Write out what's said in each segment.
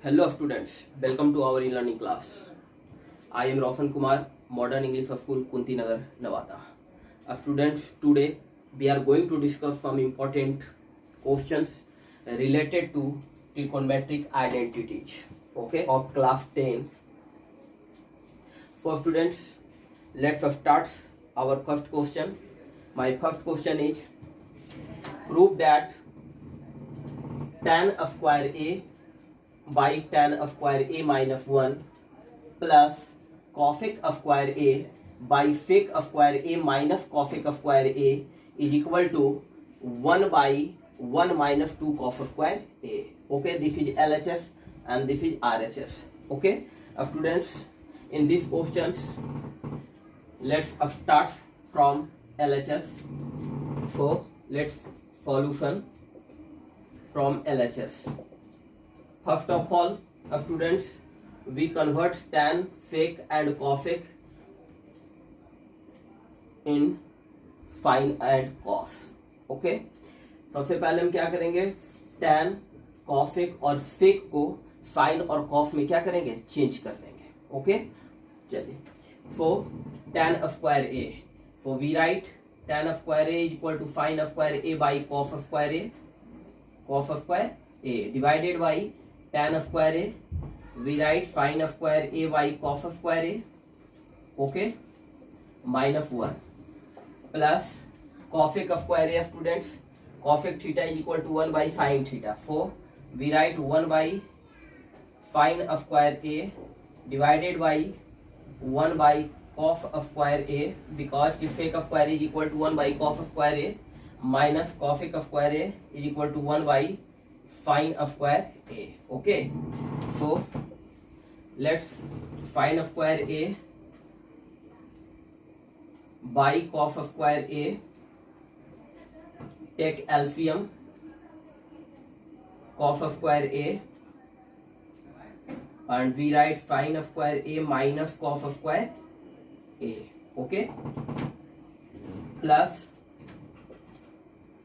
Hello students, welcome to our e-learning class. I am Roshan Kumar, Modern English School, Kunti Nagar, Nevada. Students, today we are going to discuss some important questions related to trigonometric identities, okay, of class 10. For students, let's start our first question. My first question is, prove that tan square A by tan square A minus 1 plus cosec square A by sec square A minus cosec square A is equal to 1 by 1 minus 2 cos square A. Okay, this is LHS and this is RHS. Okay, students, in these questions, let's start from LHS. So let's solution from LHS. First of all, students, we convert tan, sec and cosec in sin and cos. Okay, सबसे पहले हम क्या करेंगे, tan, cosec और sec को sin और cos में क्या करेंगे, चेंज कर देंगे. ओके, चलिए. So tan square A, so we write tan square A is equal to sin square A by cos square A divided by tan square A, we write sin square A by cos square A, okay, minus 1 plus cosec square A. Students, cosec theta is equal to 1 by sin theta, so we write 1 by sin square A divided by 1 by cos square A, because if sec square is equal to 1 by cos square A minus cosec square A is equal to 1 by sin square A. Okay, so let's sin square A by cos square A, take LCM, cos square A, and we write sin square A minus cos square A. Okay, plus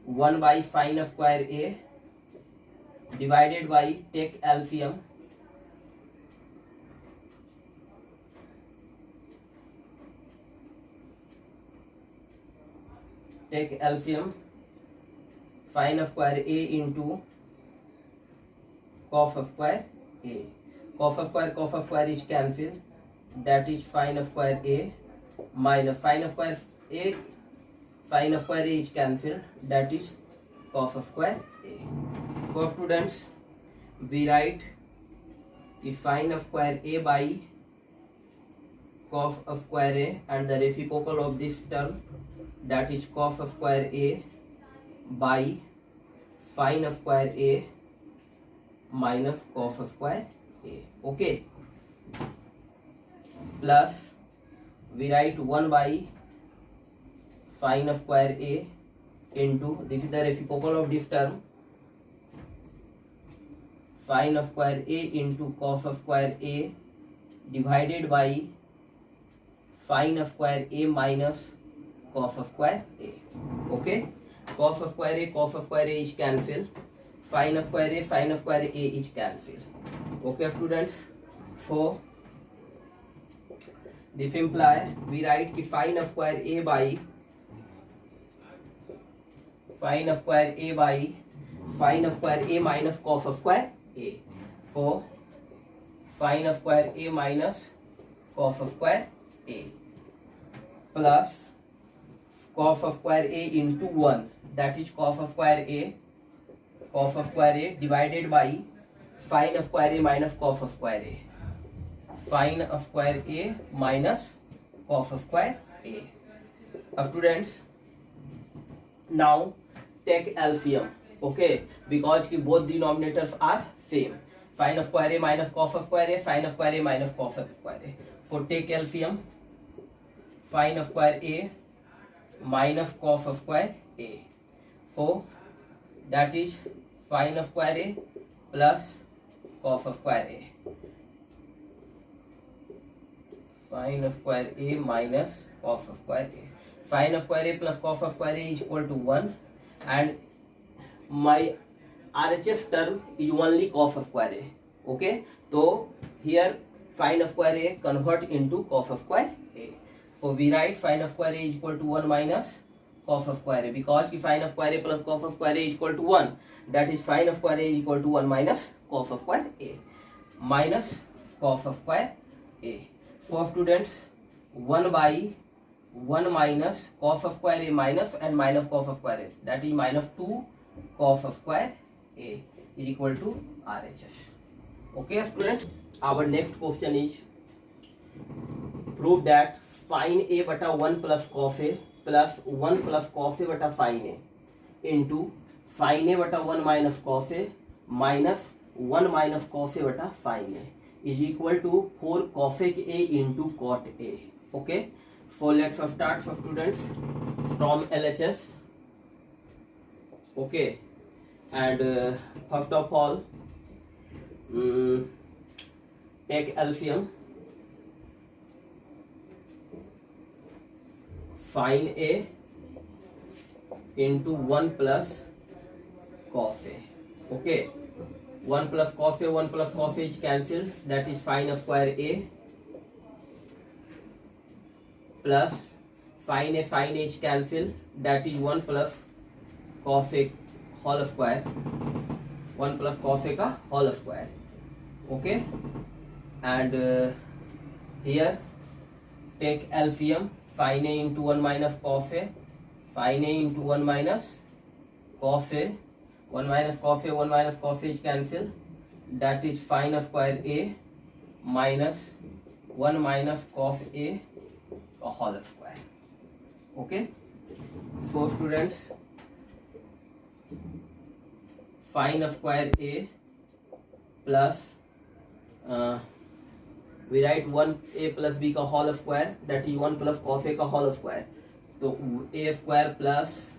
1 by sin square A divided by, take LCM, sin square A into cos square A. Cos square is cancelled, that is sin square A minus sin square A is cancelled, that is cos square A. For students, we write the sin square A by cos square A and the reciprocal of this term, that is cos square A by sin square A minus cos square A. Okay, plus we write 1 by sin square A into, this is the reciprocal of this term, sin square A into cos square A divided by sin square A minus cos square A. Okay, cos square A is cancelled, sin square A is cancelled. Okay, students, so this imply we write ki sin square A by sin square A minus cos square A. So sin square A minus cos square A plus cos square A into 1, that is cos square A divided by sin square A minus cos square A, sin square A minus cos square A. Students, now take LCM, okay, because both denominators are same, sin square A minus cos square A, sin square A minus cos square A. So take LCM, sin square A minus cos square A, so that is sin square A plus cos square A, sin square A minus cos square A. Sin square A plus cos square A is equal to 1, and my RHS term is only cos square A. Okay, so here sin of square a convert into cos of square a. So we write sin of square a is equal to 1 minus cos of square a, because sin of square a plus cos of square a is equal to 1. That is sin of square a is equal to 1 minus cos of square a, minus cos of square a. So students, 1 by 1 minus cos of square a minus and minus cos of square a, that is minus 2 cos of square a is equal to RHS. Okay students, our next question is prove that sin a बटा 1 plus cos a plus 1 plus cos a बटा sin a into sin a बटा 1 minus cos a minus 1 minus cos a बटा sin a is equal to 4 cosec a into cot a. Okay, so let's start for students from LHS. Okay, and first of all take LCM. Sin a into 1 plus cos a. Okay, 1 plus cos a, 1 plus cos a is cancelled, that is sin of square a plus sin a is cancelled, that is 1 plus cos a whole square, 1 plus cos a का whole square. Okay, and here take LCM. Sin a into 1 minus cos a, sin a into 1 minus cos a, 1 minus cos a, 1 minus cos a is cancelled, that is sin of square a minus 1 minus cos a whole square. Okay, so students, sin of square a plus we write 1a plus b का whole square, that is 1 plus cos a का whole square. तो a square plus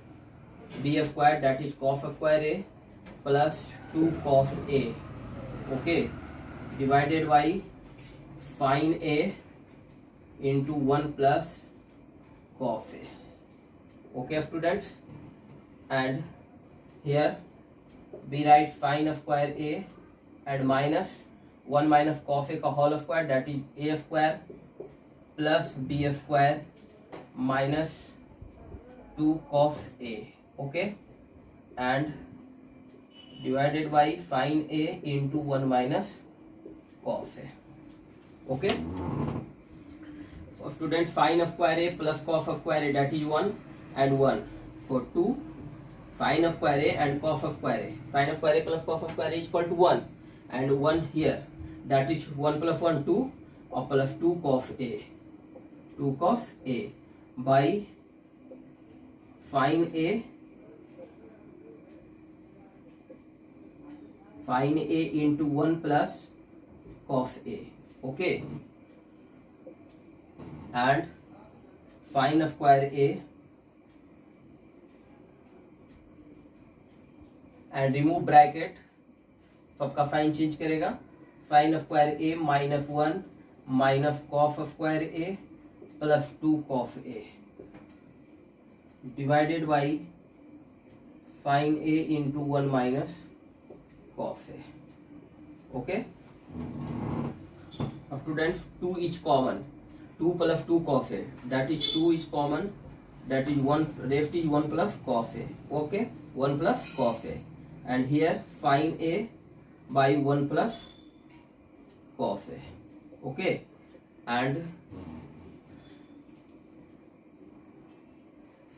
b square, that is cos square a plus 2 cos a. Okay, divided by sin a into 1 plus cos a. Okay students, and here we write sin of square a and minus 1 minus cos a का whole square, that is a square plus b square minus 2 cos a. Okay, and divided by sin a into 1 minus cos a. Okay, so students, sin of square a plus cos of square a, that is 1 and 1, so 2 sin of square a and cos of square a. Sin of square a plus cos of square a is equal to 1 and 1 here, that is 1 plus 1 2 or plus 2 cos a, 2 cos a by sin a into 1 plus cos a. Okay, and sin of square a and remove bracket, सबका sign change करेगा, sin of square a minus 1 minus cos of square a plus 2 cos a divided by sin a into 1 minus cos a. Okay, students, 2 is common, 2 plus 2 cos a, that is 2 is common, that is 1, rest is 1 plus cos a. Okay, 1 plus cos a, and here sin a by 1 plus cos a. Okay, and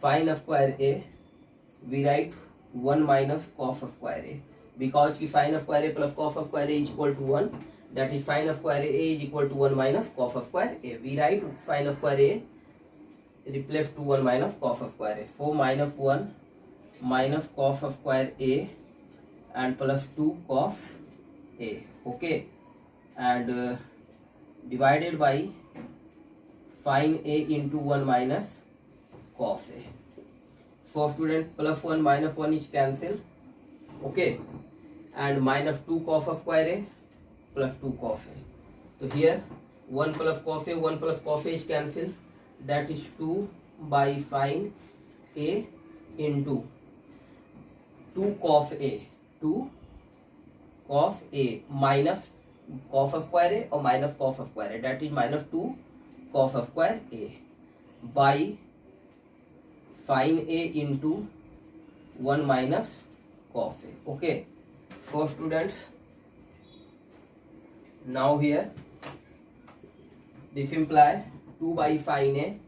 sin of square a we write 1 minus cos of square a, because sin of square a plus cos of square a is equal to 1, that is sin of square a is equal to 1 minus cos of square a. We write sin of square a replace to 1 minus cos of square a, so minus 1 minus cos of square a and plus 2 cos a. Okay, and divided by sin a into 1 minus cos a. So student, plus 1 minus 1 is cancelled. Okay, and minus 2 cos of square a plus 2 cos a. So here 1 plus cos a, 1 plus cos a is cancelled, that is 2 by sin a into 2 cos a, 2 cos a minus cos square a और minus cos square a, that is minus 2 cos square a by sin a into 1 minus cos a. Okay, so students, now here this imply 2 by sin a,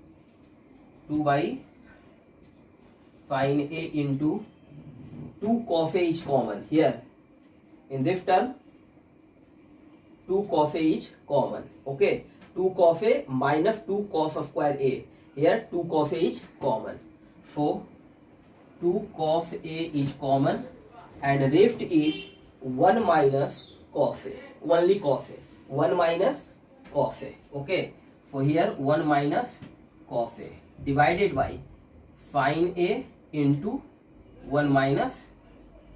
2 by sin a into 2 cos a is common here. In this term 2 cos a is common. Okay, 2 cos a minus 2 cos square a, here 2 cos a is common, so 2 cos a is common and rest is 1 minus cos a, only cos a, 1 minus cos a. Okay, so here 1 minus cos a divided by sin a into 1 minus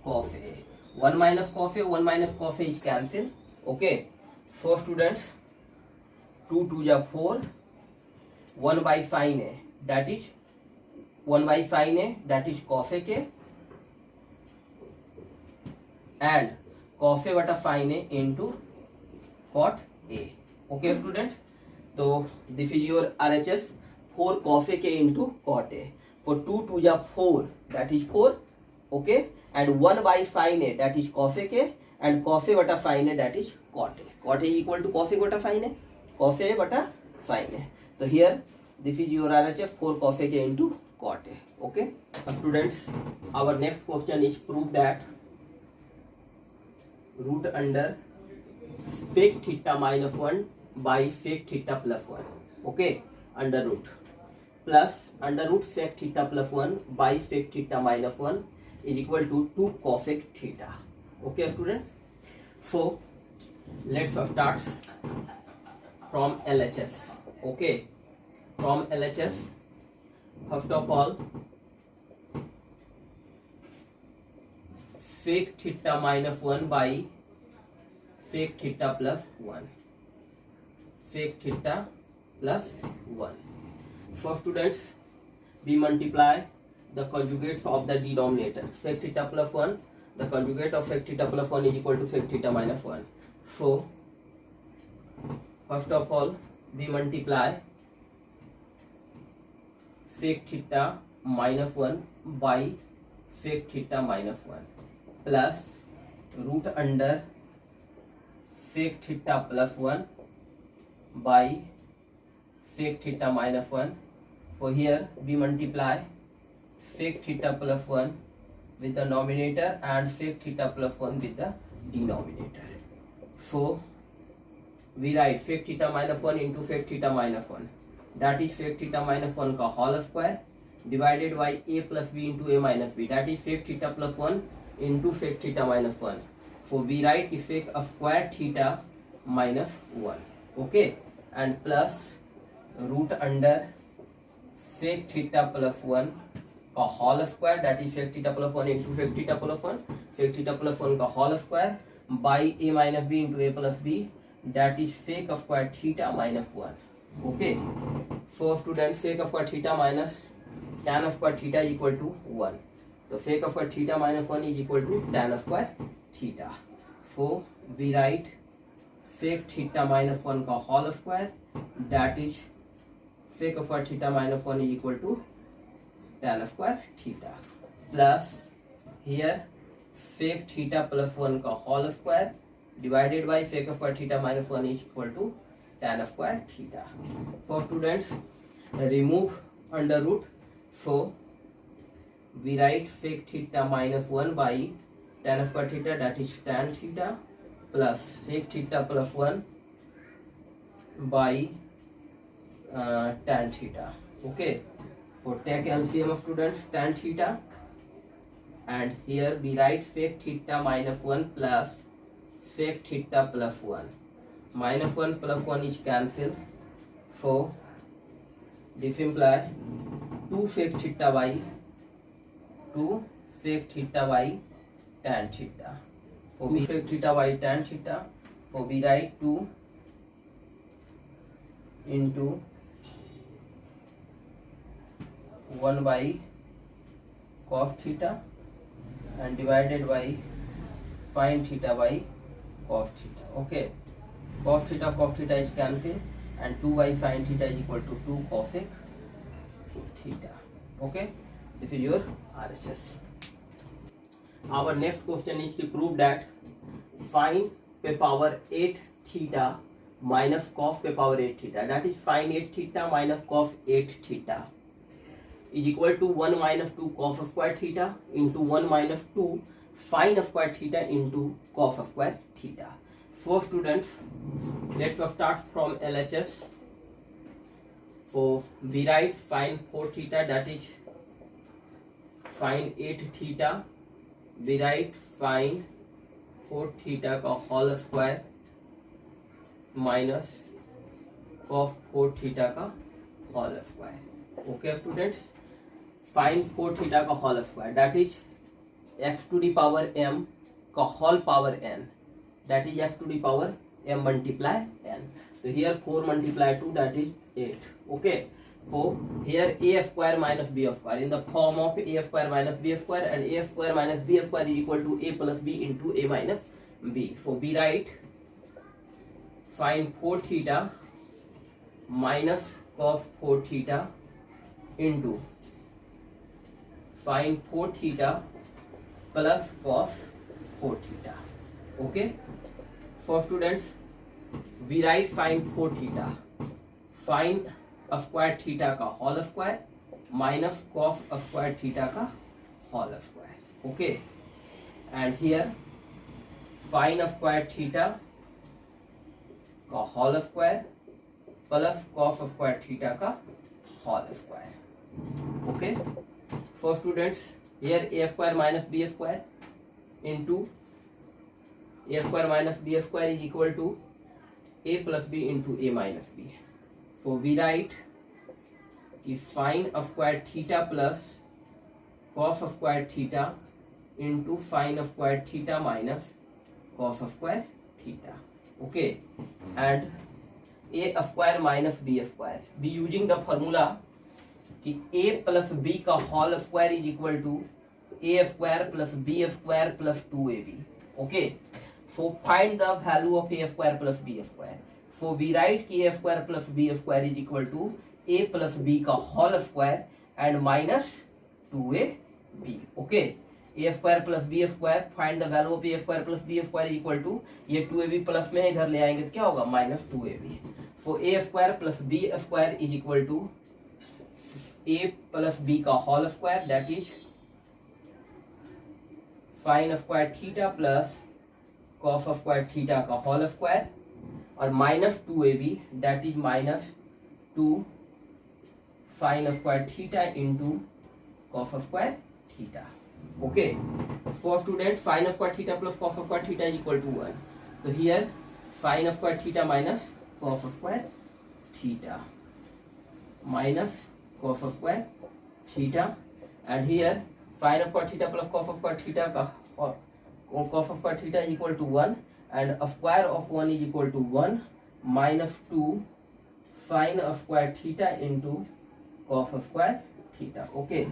cos a. 1 minus cos a, 1 minus cos a is cancelled. Okay, so students, 2 2 ja 4, 1 by sin a, that is 1 by sin a, that is cosec a, and cos a बटा sin a into cot a. Okay students, so this is your RHS 4 cosec a into cot a. For 2 2 ja 4, that is 4. Okay, and 1 by sin a, that is cosec a, and cos a बटा sin a, that is cot a. Cot a equal to cosec बटा sin a, cos a बटा sin a. So here this is your RHS 4 cosec a into cot a. Okay, students, our next question is prove that root under sec theta minus 1 by sec theta plus 1. Okay, under root plus under root sec theta plus 1 by sec theta minus 1 is equal to 2 cosec theta. Okay students, so let's start from LHS. Okay, from LHS, first of all sec theta minus 1 by sec theta plus 1, sec theta plus 1. So students, we multiply the conjugates of the denominator. Sec theta plus 1, the conjugate of sec theta plus 1 is equal to sec theta minus 1. So first of all we multiply sec theta minus 1 by sec theta minus 1 plus root under sec theta plus 1 by sec theta minus 1. So here we multiply sec theta plus 1 with the numerator and sec theta plus 1 with the denominator. So we write sec theta minus 1 into sec theta minus 1, that is sec theta minus 1 का whole square divided by a plus b into a minus b, that is sec theta plus 1 into sec theta minus 1. So we write sec square theta minus 1. Okay, and plus root under sec theta plus 1 का whole square, that is sec theta plus 1 into sec theta plus 1, sec theta plus 1 का whole square by a minus b into a plus b, that is sec square theta minus 1. Okay, so students, sec square theta minus tan square theta is equal to 1. So sec square theta minus 1 is equal to tan square theta. So we write sec theta minus 1 का whole square, that is sec square theta minus 1 is equal to tan square theta, plus here sec theta plus 1 का whole square divided by sec square theta minus 1 is equal to tan square theta. So students, remove under root, so we write sec theta minus 1 by tan square theta, that is tan theta, plus sec theta plus 1 by tan theta. Okay, so take LCM of students, tan theta, and here we write sec theta minus 1 plus sec theta plus 1. Minus 1 plus 1 is cancelled, so this implies 2 sec theta by 2 sec theta by tan theta. So 2 sec theta by tan theta, so we write 2 into 1 by cos theta and divided by sin theta by cos theta. Okay, cos theta is cancelled, and 2 by sin theta is equal to 2 cosec theta. Okay, this is your RHS. Our next question is to prove that sin पे power 8 theta minus cos पे power 8 theta, that is sin 8 theta minus cos 8 theta is equal to 1 minus 2 cos square theta into 1 minus 2 sin square theta into cos square theta. So students, let's start from LHS. So we write sin 4 theta, that is sin 8 theta, we write sin 4 theta का whole square minus cos 4 theta का whole square. Okay students, sin 4 theta का whole square, that is x to the power m का whole power n, that is x to the power m multiply n. So here 4 multiply 2, that is 8. Okay, so here a square minus b square in the form of a square minus b square, and a square minus b square is equal to a plus b into a minus b. So we write sin 4 theta minus cos 4 theta into sin 4 theta plus cos 4 theta. Okay, so students, we write sin 4 theta, sin square theta का whole square minus cos square theta का whole square. Okay, and here sin square theta का whole square plus cos square theta का whole square. Okay, so students, here a square minus b square into a square minus b square is equal to a plus b into a minus b. So we write कि sin square theta plus cos square theta into sin square theta minus cos square theta. Okay, and a square minus b square, we using the formula कि a plus b का whole square is equal to a square plus b square plus 2ab. Okay, so find the value of a square plus b square. So we write कि a square plus b square is equal to a plus b का whole square and minus 2ab. Okay, a square plus b square, find the value of a square plus b square is equal to, ये 2ab plus में इधर ले आएंगे तो क्या होगा, minus 2ab. So a square plus b square is equal to a plus b का whole square, that is sin square theta plus cos square theta का whole square, और minus 2ab, that is minus 2 sin square theta into cos square theta. Okay, so students, sin square theta plus cos square theta is equal to 1. So here sin square theta minus cos square theta minus cos square theta, and here sin square theta plus cos square theta का cos square theta is equal to 1, and a square of 1 is equal to 1 minus 2 sin square theta into cos square theta. Okay,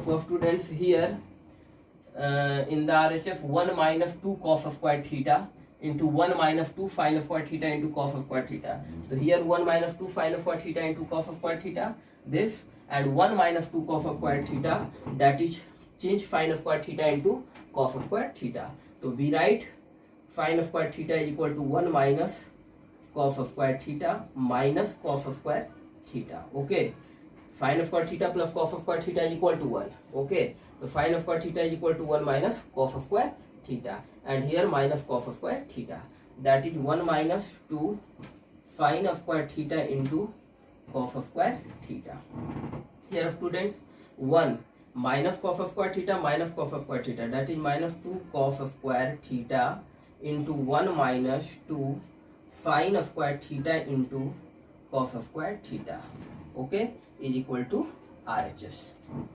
so students, here in the RHS 1 minus 2 cos square theta into 1 minus 2 sin square theta into cos square theta. So here 1 minus 2 sin square theta into cos square theta, this, and 1 minus 2 cos square theta, that is change sin square theta into cos square theta. So we write sin square theta is equal to 1 minus cos square theta minus cos square theta. Okay, sin square theta plus cos square theta is equal to 1. Okay, so sin square theta is equal to 1 minus cos square theta, and here minus cos square theta, that is 1 minus 2 sin square theta into cos square theta. Here students, 1 minus cos square theta minus cos square theta, that is minus 2 cos square theta into 1 minus 2 sin square theta into cos square theta. Okay, is equal to RHS.